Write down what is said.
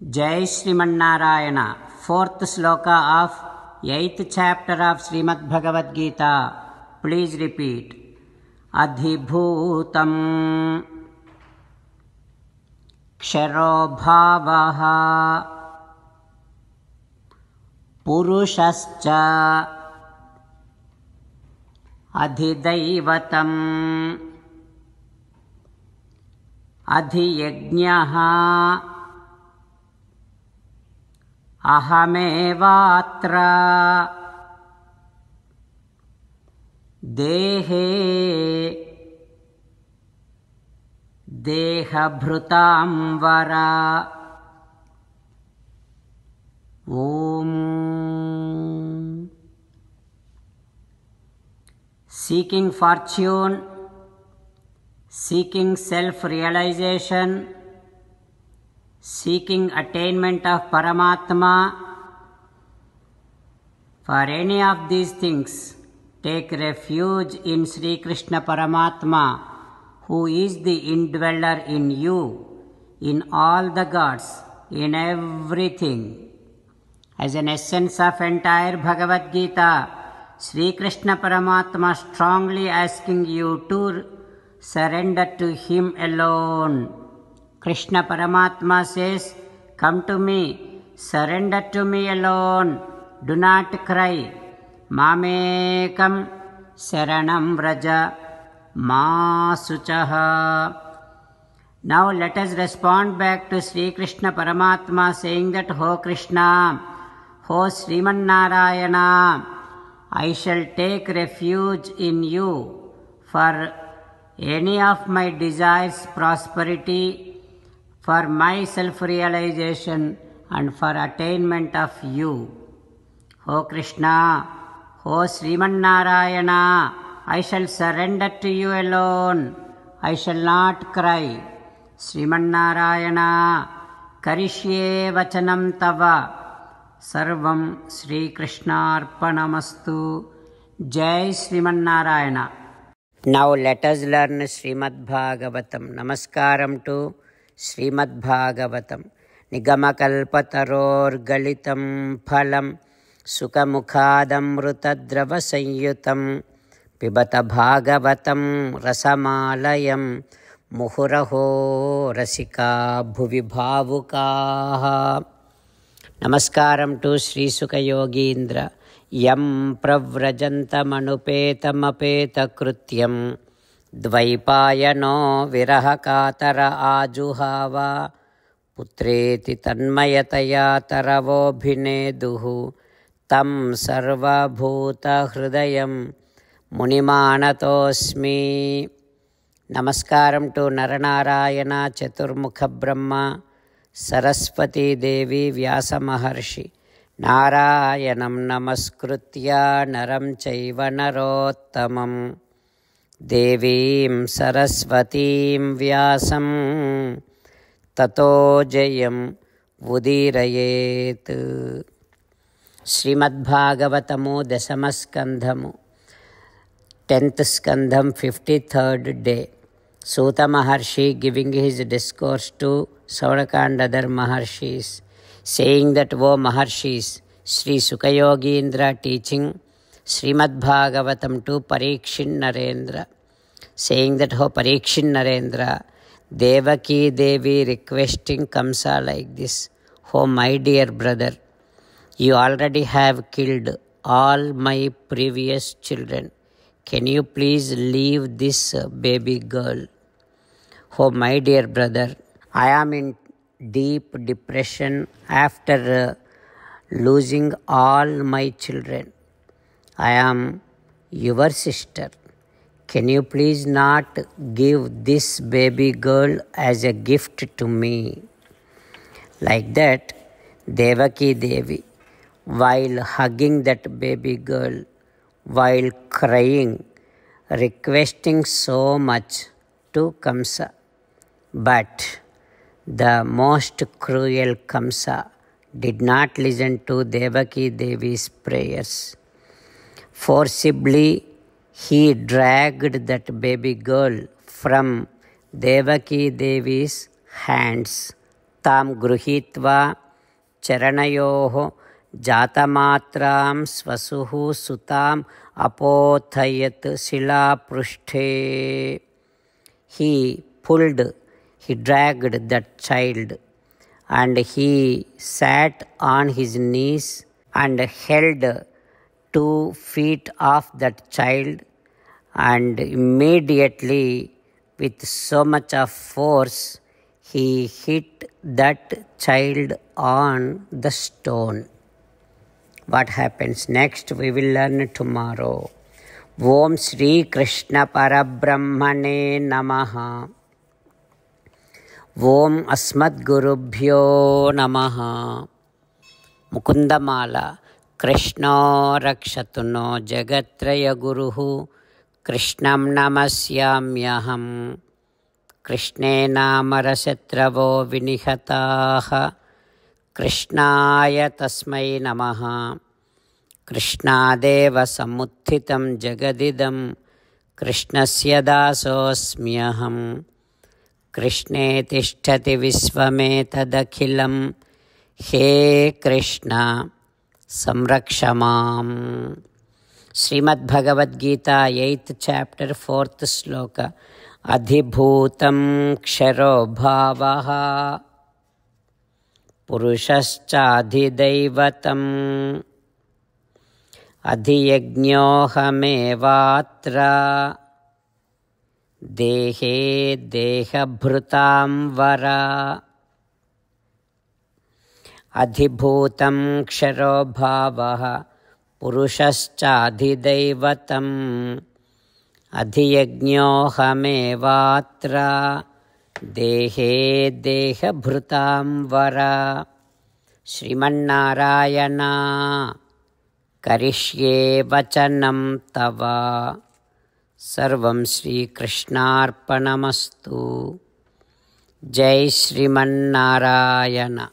Jai Srimannarayana, 4th sloka of 8th chapter of Srimad Bhagavad Gita. Please repeat. Adhibhutam Ksharo Bhavaha Purushascha Adhidaivatam Adhiyajnaha अहमेवात्र देहे देहभृतां वर Om. Seeking fortune, seeking self-realization, seeking attainment of Paramatma, for any of these things, take refuge in Sri Krishna Paramatma, who is the indweller in you, in all the gods, in everything. As an essence of entire Bhagavad Gita, Sri Krishna Paramatma strongly asking you to surrender to Him alone. Krishna Paramatma says, "Come to me, surrender to me alone, do not cry. Mamekam saranam vraja ma suchaha." Now let us respond back to Sri Krishna Paramatma saying that, "O Krishna, O Srimannarayana, I shall take refuge in you for any of my desires, prosperity, for my self-realization and for attainment of you. O Krishna, O Srimannarayana, I shall surrender to you alone. I shall not cry. Srimannarayana, karishye vachanam tava. Sarvam Sri Krishnarpanamastu. Jai Srimannarayana." Now let us learn Srimad Bhagavatam. Namaskaram to Srimad Bhagavatam. Nigamakalpatarorgalitam phalam sukamukhadamrutadrava sanyutam pibata bhagavatam rasamalayam muhuraho rasika bhuvi bhavukaha. Namaskaram to Sri Sukha Yogindra. Yam pravrajantamanupeta krutyam Dvaipayano virahakatara ajuhava putreti tanmayataya taravo bhineduhu tam sarva bhuta hridayam munimanatosmi. Namaskaram to Naranarayana Chaturmukha Brahma Saraswati Devi Vyasa Maharshi Narayanam namaskritya naram chaiva narottamam Devim Saraswatim Vyasam Tato Jayam Vudirayet. Srimad Bhagavatamu Dasamaskandhamu 10th Skandham 53rd day. Suta Maharshi giving his discourse to Sauraka and other Maharshis, saying that, "O Maharshis," Sri Sukha Yogindra teaching Srimad Bhagavatam to Parikshin Narendra, saying that, "O Parikshin Narendra, Devaki Devi requesting Kamsa like this, 'O my dear brother, you already have killed all my previous children. Can you please leave this baby girl? Oh my dear brother, I am in deep depression after losing all my children. I am your sister. Can you please not give this baby girl as a gift to me?" Like that, Devaki Devi, while hugging that baby girl, while crying, requesting so much to Kamsa. But the most cruel Kamsa did not listen to Devaki Devi's prayers. Forcibly, he dragged that baby girl from Devaki Devi's hands तां गृहीत्वा चरणयोः जातमात्रां स्वसुः सुताम् अपोथयत् शिलापृष्ठे. He dragged that child, and he sat on his knees and held 2 feet of that child, and immediately with so much of force he hit that child on the stone. What happens next we will learn tomorrow. Om Shri Krishna Parabrahmane Namaha. Om Asmadgurubhyo Namaha. Mukundamala. Krishna rakshatu no jagatraya guruhu. Krishnam namasyamyaham. Krishne namarashatravo vinihataha. Krishnaya tasmai namaha. Krishnadeva samuthitam jagadidam. Krishnasya dasosmyaham. Krishne tishtati visvametadakhilam. He Krishna samrakshamam. Srimad Bhagavad Gita 8th chapter 4th sloka. Adhibhutam ksharo bhavaha purushascha adhidaivatam adhiyajñohamevatra dehe dehabhrutam vara. Adhibhutam ksharo bhavaha purushascha adhidaivatam adhiyajñohamevatra dehe dehabhrutam vara. Srimannarayana karishye vachanam tava. Sarvam Shri Krishnarpanamastu. Jai Srimannarayana.